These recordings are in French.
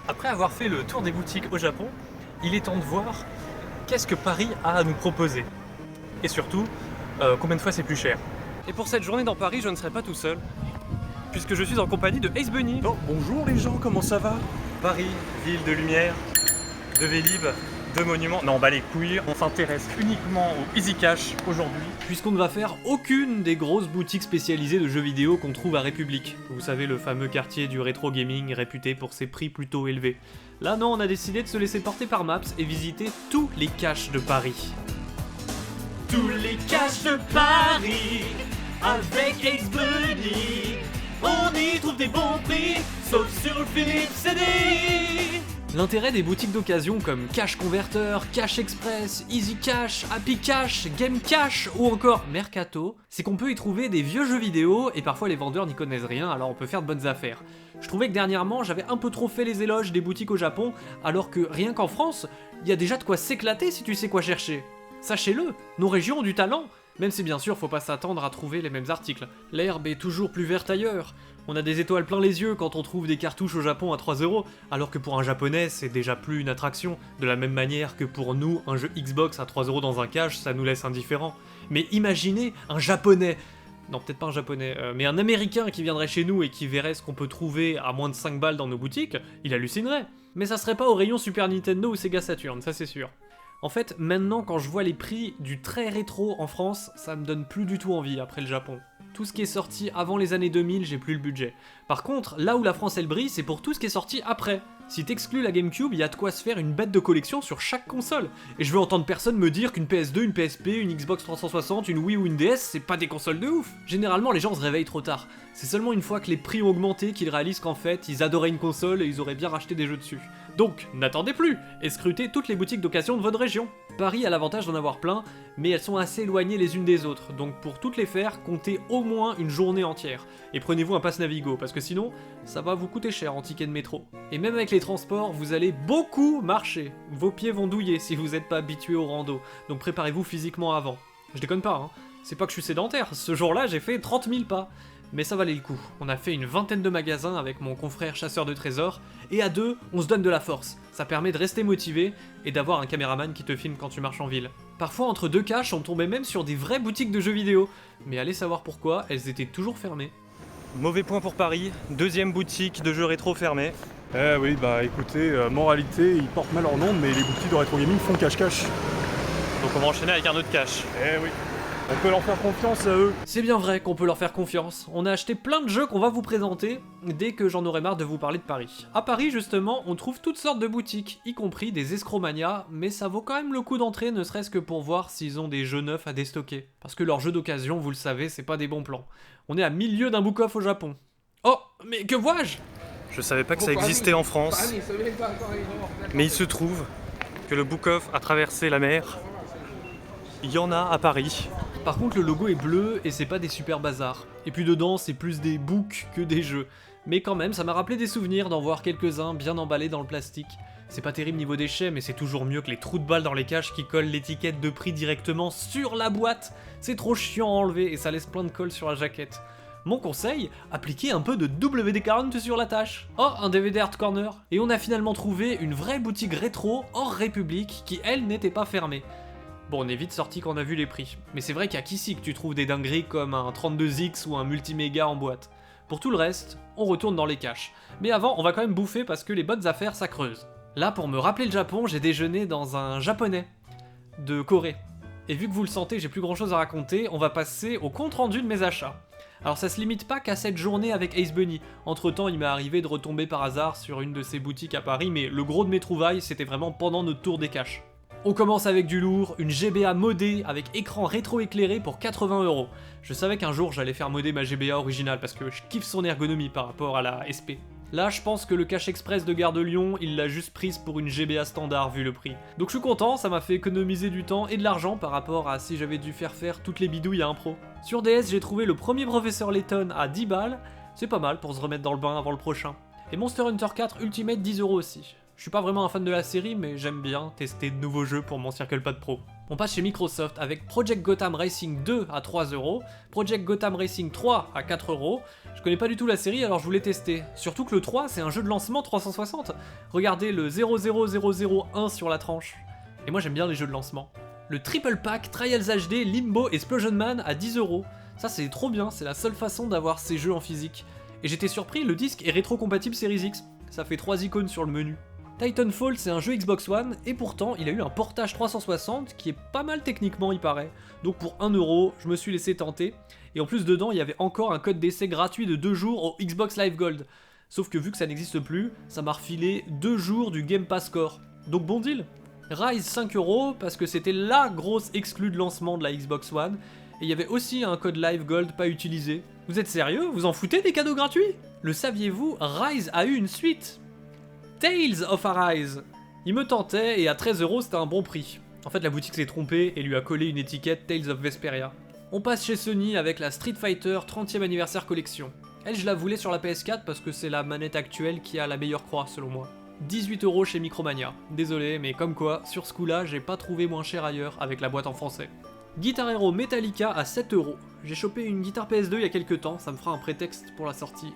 Après avoir fait le tour des boutiques au Japon, il est temps de voir qu'est-ce que Paris a à nous proposer. Et surtout, combien de fois c'est plus cher. Et pour cette journée dans Paris, je ne serai pas tout seul, puisque je suis en compagnie de Ace Bunny. Oh, bonjour les gens, comment ça va? Paris, ville de lumière, de Vélib, de monuments. Non, bah les couilles, on s'intéresse uniquement au Easy Cash aujourd'hui. Puisqu'on ne va faire aucune des grosses boutiques spécialisées de jeux vidéo qu'on trouve à République. Vous savez, le fameux quartier du rétro gaming réputé pour ses prix plutôt élevés. Là non, on a décidé de se laisser porter par Maps et visiter tous les caches de Paris. Tous les caches de Paris, avec Ace Bunny, on y trouve des bons prix, sauf sur le Philips CD. L'intérêt des boutiques d'occasion comme Cash Converter, Cash Express, Easy Cash, Happy Cash, Game Cash ou encore Mercato, c'est qu'on peut y trouver des vieux jeux vidéo et parfois les vendeurs n'y connaissent rien, alors on peut faire de bonnes affaires. Je trouvais que dernièrement j'avais un peu trop fait les éloges des boutiques au Japon, alors que rien qu'en France, il y a déjà de quoi s'éclater si tu sais quoi chercher. Sachez-le, nos régions ont du talent, même si bien sûr faut pas s'attendre à trouver les mêmes articles. L'herbe est toujours plus verte ailleurs. On a des étoiles plein les yeux quand on trouve des cartouches au Japon à 3€, alors que pour un japonais c'est déjà plus une attraction, de la même manière que pour nous un jeu Xbox à 3€ dans un cache ça nous laisse indifférents. Mais imaginez un japonais, non peut-être pas un japonais, mais un américain qui viendrait chez nous et qui verrait ce qu'on peut trouver à moins de 5 balles dans nos boutiques, il hallucinerait. Mais ça serait pas au rayon Super Nintendo ou Sega Saturn, ça c'est sûr. En fait, maintenant quand je vois les prix du très rétro en France, ça me donne plus du tout envie après le Japon. Tout ce qui est sorti avant les années 2000, j'ai plus le budget. Par contre, là où la France elle brille, c'est pour tout ce qui est sorti après. Si t'exclus la GameCube, il y a de quoi se faire une bête de collection sur chaque console. Et je veux entendre personne me dire qu'une PS2, une PSP, une Xbox 360, une Wii ou une DS, c'est pas des consoles de ouf. Généralement, les gens se réveillent trop tard. C'est seulement une fois que les prix ont augmenté qu'ils réalisent qu'en fait, ils adoraient une console et ils auraient bien racheté des jeux dessus. Donc, n'attendez plus et scrutez toutes les boutiques d'occasion de votre région. Paris a l'avantage d'en avoir plein, mais elles sont assez éloignées les unes des autres, donc pour toutes les faire, comptez au moins une journée entière. Et prenez-vous un pass Navigo, parce que sinon, ça va vous coûter cher en ticket de métro. Et même avec les transports, vous allez beaucoup marcher. Vos pieds vont douiller si vous n'êtes pas habitué au rando, donc préparez-vous physiquement avant. Je déconne pas, hein. C'est pas que je suis sédentaire, ce jour-là j'ai fait 30 000 pas. Mais ça valait le coup. On a fait une vingtaine de magasins avec mon confrère chasseur de trésors, et à deux, on se donne de la force. Ça permet de rester motivé et d'avoir un caméraman qui te filme quand tu marches en ville. Parfois, entre deux caches, on tombait même sur des vraies boutiques de jeux vidéo. Mais allez savoir pourquoi, elles étaient toujours fermées. Mauvais point pour Paris, deuxième boutique de jeux rétro fermée. Eh oui, bah écoutez, moralité, ils portent mal leur nom, mais les boutiques de rétro gaming font cache-cache. Donc on va enchaîner avec un autre cache. Eh oui, on peut leur faire confiance à eux. C'est bien vrai qu'on peut leur faire confiance. On a acheté plein de jeux qu'on va vous présenter dès que j'en aurai marre de vous parler de Paris. À Paris, justement, on trouve toutes sortes de boutiques, y compris des escromanias, mais ça vaut quand même le coup d'entrer, ne serait-ce que pour voir s'ils ont des jeux neufs à déstocker. Parce que leurs jeux d'occasion, vous le savez, c'est pas des bons plans. On est à 1000 lieues d'un book-off au Japon. Oh, mais que vois-je? Je savais pas que ça existait en France, mais il se trouve que le Book-Off a traversé la mer. Il y en a à Paris. Par contre, le logo est bleu et c'est pas des super bazars. Et puis dedans, c'est plus des books que des jeux. Mais quand même, ça m'a rappelé des souvenirs d'en voir quelques-uns bien emballés dans le plastique. C'est pas terrible niveau déchets, mais c'est toujours mieux que les trous de balles dans les caches qui collent l'étiquette de prix directement sur la boîte. C'est trop chiant à enlever et ça laisse plein de colle sur la jaquette. Mon conseil, appliquez un peu de WD-40 sur la tâche. Oh, un DVD Art Corner. Et on a finalement trouvé une vraie boutique rétro hors République qui, elle, n'était pas fermée. Bon, on est vite sorti quand on a vu les prix. Mais c'est vrai qu'il y a qu'ici que tu trouves des dingueries comme un 32X ou un multiméga en boîte. Pour tout le reste, on retourne dans les caches. Mais avant, on va quand même bouffer parce que les bonnes affaires, ça creuse. Là, pour me rappeler le Japon, j'ai déjeuné dans un japonais de Corée. Et vu que vous le sentez, j'ai plus grand chose à raconter, on va passer au compte-rendu de mes achats. Alors ça se limite pas qu'à cette journée avec Ace Bunny. Entre temps, il m'est arrivé de retomber par hasard sur une de ces boutiques à Paris, mais le gros de mes trouvailles, c'était vraiment pendant notre tour des caches. On commence avec du lourd, une GBA modée avec écran rétro-éclairé pour 80€. Je savais qu'un jour j'allais faire modder ma GBA originale parce que je kiffe son ergonomie par rapport à la SP. Là, je pense que le Cache Express de Gare de Lyon, il l'a juste prise pour une GBA standard vu le prix. Donc je suis content, ça m'a fait économiser du temps et de l'argent par rapport à si j'avais dû faire toutes les bidouilles à un pro. Sur DS, j'ai trouvé le premier Professeur Layton à 10 balles, c'est pas mal pour se remettre dans le bain avant le prochain. Et Monster Hunter 4 Ultimate 10€ aussi. Je suis pas vraiment un fan de la série, mais j'aime bien tester de nouveaux jeux pour mon Circle Pad Pro. On passe chez Microsoft avec Project Gotham Racing 2 à 3€, Project Gotham Racing 3 à 4€. Je connais pas du tout la série alors je voulais tester. Surtout que le 3 c'est un jeu de lancement 360. Regardez le 00001 sur la tranche. Et moi j'aime bien les jeux de lancement. Le Triple Pack Trials HD Limbo Explosion Man à 10€. Ça c'est trop bien, c'est la seule façon d'avoir ces jeux en physique. Et j'étais surpris, le disque est rétro-compatible Series X. Ça fait 3 icônes sur le menu. Titanfall c'est un jeu Xbox One et pourtant il a eu un portage 360 qui est pas mal techniquement il paraît. Donc pour 1€, je me suis laissé tenter. Et en plus dedans il y avait encore un code d'essai gratuit de 2 jours au Xbox Live Gold. Sauf que vu que ça n'existe plus, ça m'a refilé 2 jours du Game Pass Core. Donc bon deal. Rise 5€ parce que c'était la grosse exclue de lancement de la Xbox One. Et il y avait aussi un code Live Gold pas utilisé. Vous êtes sérieux? Vous en foutez des cadeaux gratuits? Le saviez-vous? Rise a eu une suite. Tales of Arise. Il me tentait et à 13€ c'était un bon prix. En fait la boutique s'est trompée et lui a collé une étiquette Tales of Vesperia. On passe chez Sony avec la Street Fighter 30e anniversaire collection. Elle je la voulais sur la PS4 parce que c'est la manette actuelle qui a la meilleure croix selon moi. 18€ chez Micromania. Désolé mais comme quoi sur ce coup là j'ai pas trouvé moins cher ailleurs avec la boîte en français. Guitar Hero Metallica à 7€. J'ai chopé une guitare PS2 il y a quelques temps, ça me fera un prétexte pour la sortir.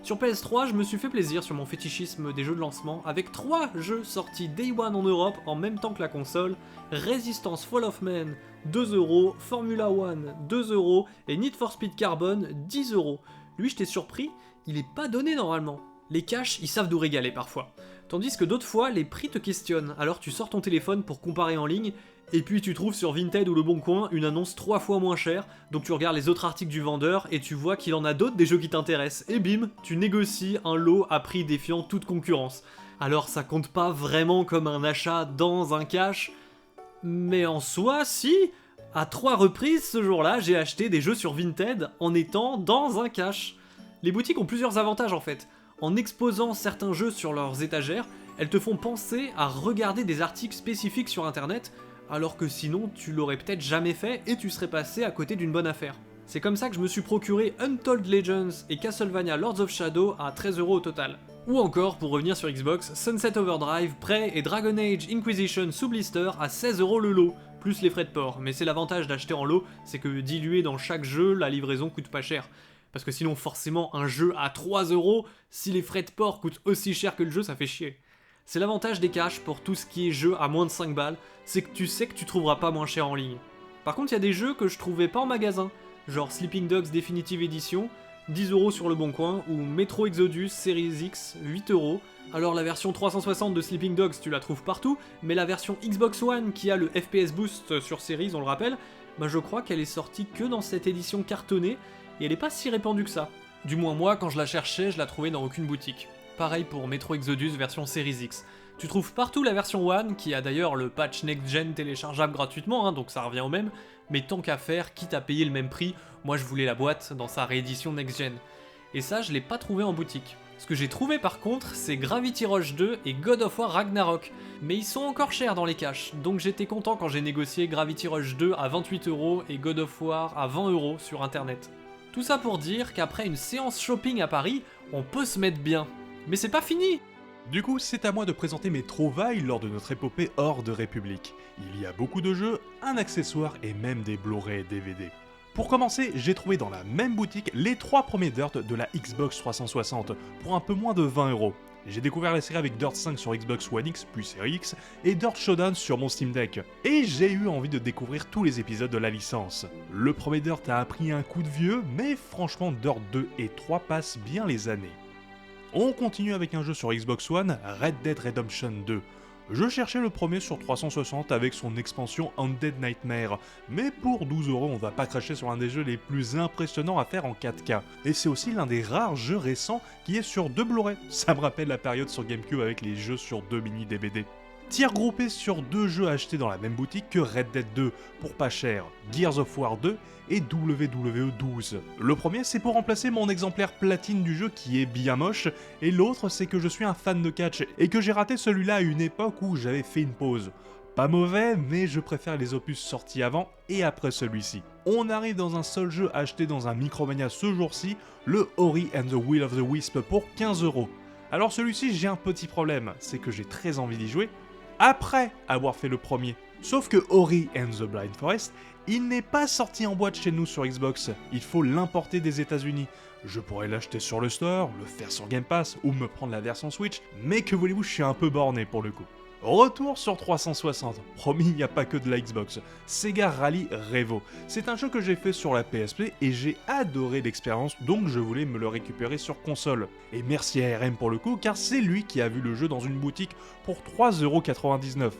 Sur PS3, je me suis fait plaisir sur mon fétichisme des jeux de lancement avec 3 jeux sortis Day One en Europe en même temps que la console. Resistance Fall of Man 2€, Formula One 2€ et Need for Speed Carbon 10€. Lui j'étais surpris, il est pas donné normalement. Les caches, ils savent nous régaler parfois. Tandis que d'autres fois, les prix te questionnent, alors tu sors ton téléphone pour comparer en ligne, et puis tu trouves sur Vinted ou Le Bon Coin une annonce 3 fois moins chère, donc tu regardes les autres articles du vendeur et tu vois qu'il en a d'autres des jeux qui t'intéressent, et bim, tu négocies un lot à prix défiant toute concurrence. Alors ça compte pas vraiment comme un achat dans un cache, mais en soi, si. À 3 reprises ce jour-là, j'ai acheté des jeux sur Vinted en étant dans un cache. Les boutiques ont plusieurs avantages en fait. En exposant certains jeux sur leurs étagères, elles te font penser à regarder des articles spécifiques sur internet, alors que sinon tu l'aurais peut-être jamais fait et tu serais passé à côté d'une bonne affaire. C'est comme ça que je me suis procuré Untold Legends et Castlevania Lords of Shadow à 13€ au total. Ou encore, pour revenir sur Xbox, Sunset Overdrive, Prey et Dragon Age Inquisition sous blister à 16€ le lot, plus les frais de port. Mais c'est l'avantage d'acheter en lot, c'est que dilué dans chaque jeu, la livraison coûte pas cher. Parce que sinon forcément un jeu à 3€, si les frais de port coûtent aussi cher que le jeu, ça fait chier. C'est l'avantage des caches pour tout ce qui est jeu à moins de 5 balles, c'est que tu sais que tu trouveras pas moins cher en ligne. Par contre il y a des jeux que je trouvais pas en magasin, genre Sleeping Dogs Definitive Edition, 10€ sur Le Bon Coin, ou Metro Exodus Series X, 8€. Alors la version 360 de Sleeping Dogs tu la trouves partout, mais la version Xbox One qui a le FPS Boost sur Series, on le rappelle, bah je crois qu'elle est sortie que dans cette édition cartonnée, et elle est pas si répandue que ça. Du moins moi, quand je la cherchais, je la trouvais dans aucune boutique. Pareil pour Metro Exodus version Series X. Tu trouves partout la version One, qui a d'ailleurs le patch Next Gen téléchargeable gratuitement, donc ça revient au même, mais tant qu'à faire, quitte à payer le même prix, moi je voulais la boîte dans sa réédition Next Gen. Et ça, je l'ai pas trouvé en boutique. Ce que j'ai trouvé par contre, c'est Gravity Rush 2 et God of War Ragnarok, mais ils sont encore chers dans les caches, donc j'étais content quand j'ai négocié Gravity Rush 2 à 28€ et God of War à 20€ sur internet. Tout ça pour dire qu'après une séance shopping à Paris, on peut se mettre bien. Mais c'est pas fini! Du coup, c'est à moi de présenter mes trouvailles lors de notre épopée hors de République. Il y a beaucoup de jeux, un accessoire et même des Blu-ray et DVD. Pour commencer, j'ai trouvé dans la même boutique les 3 premiers Dirt de la Xbox 360 pour un peu moins de 20€. J'ai découvert la série avec Dirt 5 sur Xbox One X puis Series X et Dirt Showdown sur mon Steam Deck. Et j'ai eu envie de découvrir tous les épisodes de la licence. Le premier Dirt a pris un coup de vieux, mais franchement Dirt 2 et 3 passent bien les années. On continue avec un jeu sur Xbox One, Red Dead Redemption 2. Je cherchais le premier sur 360 avec son expansion Undead Nightmare, mais pour 12€, on va pas cracher sur un des jeux les plus impressionnants à faire en 4K. Et c'est aussi l'un des rares jeux récents qui est sur 2 Blu-ray. Ça me rappelle la période sur GameCube avec les jeux sur 2 mini DVD. Tir groupé sur 2 jeux achetés dans la même boutique que Red Dead 2, pour pas cher, Gears of War 2 et WWE 12. Le premier c'est pour remplacer mon exemplaire platine du jeu qui est bien moche, et l'autre c'est que je suis un fan de catch et que j'ai raté celui-là à une époque où j'avais fait une pause. Pas mauvais, mais je préfère les opus sortis avant et après celui-ci. On arrive dans un seul jeu acheté dans un Micromania ce jour-ci, le Ori and the Will of the Wisp pour 15€. Alors celui-ci j'ai un petit problème, c'est que j'ai très envie d'y jouer, après avoir fait le premier. Sauf que Ori and the Blind Forest, il n'est pas sorti en boîte chez nous sur Xbox, il faut l'importer des États-Unis. Je pourrais l'acheter sur le store, le faire sur Game Pass ou me prendre la version Switch, mais que voulez-vous, je suis un peu borné pour le coup. Retour sur 360, promis il n'y a pas que de la Xbox, Sega Rally Revo. C'est un jeu que j'ai fait sur la PSP et j'ai adoré l'expérience, donc je voulais me le récupérer sur console. Et merci à RM pour le coup, car c'est lui qui a vu le jeu dans une boutique pour 3,99€.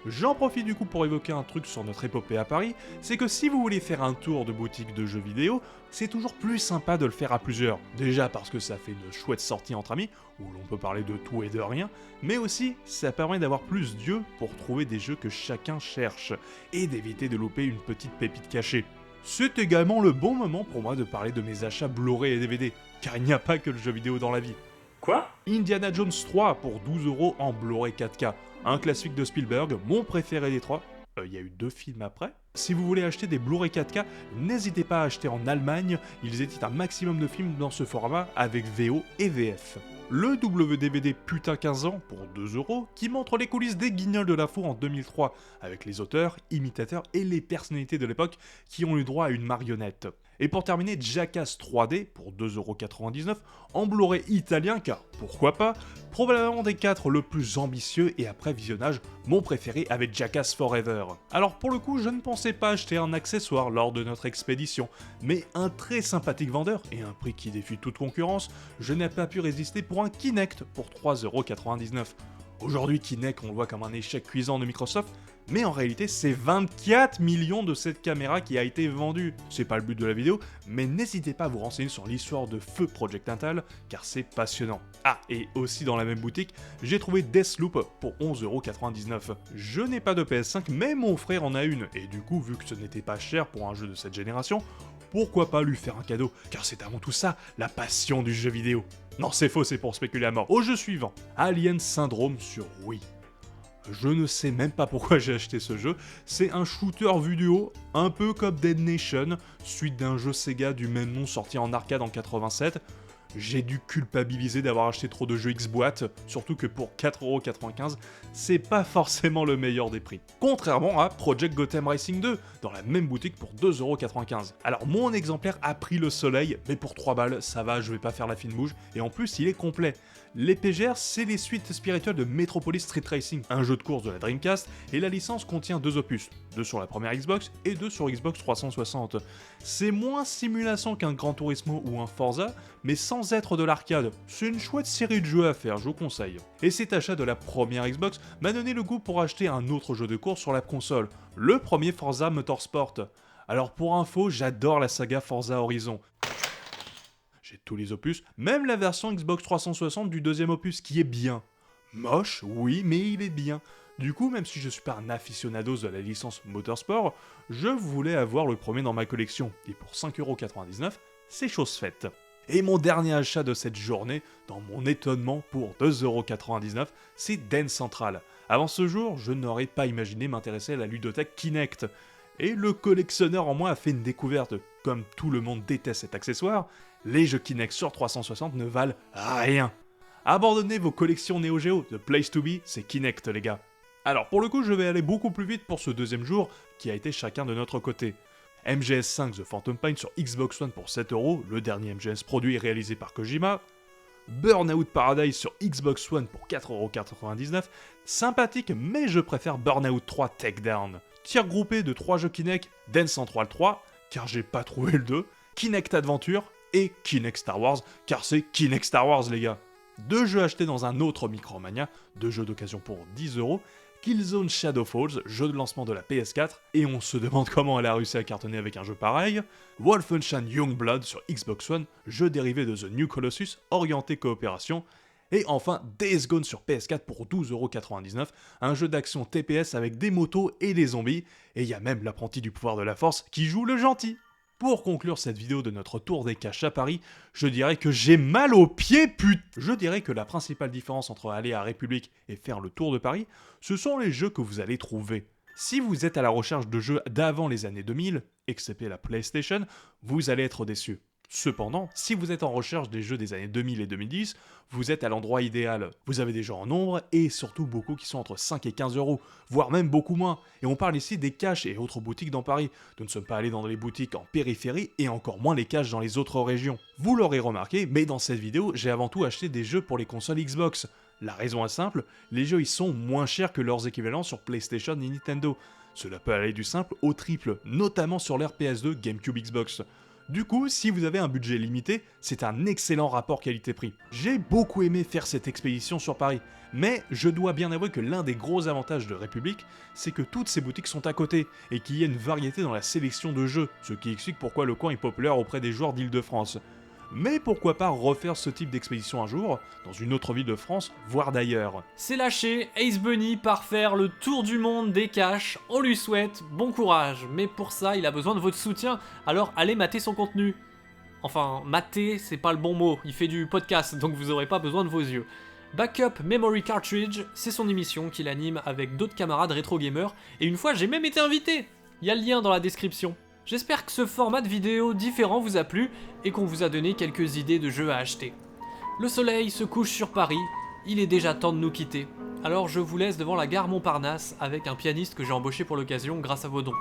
J'en profite du coup pour évoquer un truc sur notre épopée à Paris, c'est que si vous voulez faire un tour de boutique de jeux vidéo, c'est toujours plus sympa de le faire à plusieurs. Déjà parce que ça fait une chouette sortie entre amis, où l'on peut parler de tout et de rien, mais aussi ça permet d'avoir plus d'yeux pour trouver des jeux que chacun cherche, et d'éviter de louper une petite pépite cachée. C'est également le bon moment pour moi de parler de mes achats Blu-ray et DVD, car il n'y a pas que le jeu vidéo dans la vie. Quoi? Indiana Jones 3 pour 12€ en Blu-ray 4K. Un classique de Spielberg, mon préféré des trois. Il y a eu 2 films après. Si vous voulez acheter des Blu-ray 4K, n'hésitez pas à acheter en Allemagne, ils éditent un maximum de films dans ce format avec VO et VF. Le WDVD Putain 15 ans pour 2€, qui montre les coulisses des Guignols de la Four en 2003, avec les auteurs, imitateurs et les personnalités de l'époque qui ont eu droit à une marionnette. Et pour terminer, Jackass 3D pour 2,99€ en Blu-ray italien, car pourquoi pas, probablement des 4 le plus ambitieux et après visionnage, mon préféré avec Jackass Forever. Alors pour le coup, je ne pensais pas acheter un accessoire lors de notre expédition, mais un très sympathique vendeur et un prix qui défie toute concurrence, je n'ai pas pu résister pour un Kinect pour 3,99€. Aujourd'hui, Kinect, on le voit comme un échec cuisant de Microsoft, mais en réalité, c'est 24 millions de cette caméra qui a été vendue. C'est pas le but de la vidéo, mais n'hésitez pas à vous renseigner sur l'histoire de Feu Project Intel, car c'est passionnant. Ah, et aussi dans la même boutique, j'ai trouvé Deathloop pour 11,99€. Je n'ai pas de PS5, mais mon frère en a une, et du coup, vu que ce n'était pas cher pour un jeu de cette génération, pourquoi pas lui faire un cadeau, car c'est avant tout ça, la passion du jeu vidéo. Non, c'est faux, c'est pour spéculer à mort. Au jeu suivant, Alien Syndrome sur Wii. Je ne sais même pas pourquoi j'ai acheté ce jeu, c'est un shooter vidéo, un peu comme Dead Nation, suite d'un jeu Sega du même nom sorti en arcade en 87. J'ai dû culpabiliser d'avoir acheté trop de jeux X-Boîte, surtout que pour 4,95€, c'est pas forcément le meilleur des prix. Contrairement à Project Gotham Racing 2, dans la même boutique pour 2,95€. Alors mon exemplaire a pris le soleil, mais pour 3 balles, ça va, je vais pas faire la fine bouche, et en plus il est complet. Les PGR, c'est les suites spirituelles de Metropolis Street Racing, un jeu de course de la Dreamcast, et la licence contient 2 opus, 2 sur la première Xbox et 2 sur Xbox 360. C'est moins simulation qu'un Gran Turismo ou un Forza, mais sans être de l'arcade. C'est une chouette série de jeux à faire, je vous conseille. Et cet achat de la première Xbox m'a donné le goût pour acheter un autre jeu de course sur la console, le premier Forza Motorsport. Alors pour info, j'adore la saga Forza Horizon. J'ai tous les opus, même la version Xbox 360 du deuxième opus qui est bien. Moche, oui, mais il est bien. Du coup, même si je suis pas un aficionados de la licence Motorsport, je voulais avoir le premier dans ma collection, et pour 5,99€, c'est chose faite. Et mon dernier achat de cette journée, dans mon étonnement pour 2,99€, c'est Dance Central. Avant ce jour, je n'aurais pas imaginé m'intéresser à la ludothèque Kinect. Et le collectionneur en moi a fait une découverte. Comme tout le monde déteste cet accessoire, les jeux Kinect sur 360 ne valent rien. Abandonnez vos collections Neo Geo, the place to be, c'est Kinect les gars. Alors pour le coup, je vais aller beaucoup plus vite pour ce deuxième jour, qui a été chacun de notre côté. MGS5 The Phantom Pain sur Xbox One pour 7€, le dernier MGS produit et réalisé par Kojima. Burnout Paradise sur Xbox One pour 4,99€, sympathique mais je préfère Burnout 3 Takedown. Tir groupé de 3 jeux Kinect, Dance Central 3, car j'ai pas trouvé le 2, Kinect Adventure et Kinect Star Wars, car c'est Kinect Star Wars les gars. 2 jeux achetés dans un autre Micromania, 2 jeux d'occasion pour 10€, Killzone Shadow Falls, jeu de lancement de la PS4, et on se demande comment elle a réussi à cartonner avec un jeu pareil, Wolfenstein Youngblood sur Xbox One, jeu dérivé de The New Colossus, orienté coopération, et enfin Days Gone sur PS4 pour 12,99€, un jeu d'action TPS avec des motos et des zombies, et il y a même l'apprenti du pouvoir de la force qui joue le gentil. Pour conclure cette vidéo de notre tour des caches à Paris, je dirais que j'ai mal aux pieds Je dirais que la principale différence entre aller à République et faire le tour de Paris, ce sont les jeux que vous allez trouver. Si vous êtes à la recherche de jeux d'avant les années 2000, excepté la PlayStation, vous allez être déçus. Cependant, si vous êtes en recherche des jeux des années 2000 et 2010, vous êtes à l'endroit idéal. Vous avez des jeux en nombre et surtout beaucoup qui sont entre 5 et 15 euros, voire même beaucoup moins. Et on parle ici des caches et autres boutiques dans Paris. Nous ne sommes pas allés dans les boutiques en périphérie et encore moins les caches dans les autres régions. Vous l'aurez remarqué, mais dans cette vidéo, j'ai avant tout acheté des jeux pour les consoles Xbox. La raison est simple, les jeux ils sont moins chers que leurs équivalents sur PlayStation et Nintendo. Cela peut aller du simple au triple, notamment sur l'ère PS2, GameCube, Xbox. Du coup, si vous avez un budget limité, c'est un excellent rapport qualité-prix. J'ai beaucoup aimé faire cette expédition sur Paris, mais je dois bien avouer que l'un des gros avantages de République, c'est que toutes ces boutiques sont à côté, et qu'il y a une variété dans la sélection de jeux, ce qui explique pourquoi le coin est populaire auprès des joueurs d'Île-de-France. Mais pourquoi pas refaire ce type d'expédition un jour, dans une autre ville de France, voire d'ailleurs. C'est lâché, Ace Bunny part faire le tour du monde des caches, on lui souhaite bon courage, mais pour ça il a besoin de votre soutien, alors allez mater son contenu. Enfin, mater c'est pas le bon mot, il fait du podcast donc vous aurez pas besoin de vos yeux. Backup Memory Cartridge, c'est son émission qu'il anime avec d'autres camarades rétro gamers, et une fois j'ai même été invité. Il y a le lien dans la description. J'espère que ce format de vidéo différent vous a plu et qu'on vous a donné quelques idées de jeux à acheter. Le soleil se couche sur Paris, il est déjà temps de nous quitter. Alors je vous laisse devant la gare Montparnasse avec un pianiste que j'ai embauché pour l'occasion grâce à vos dons.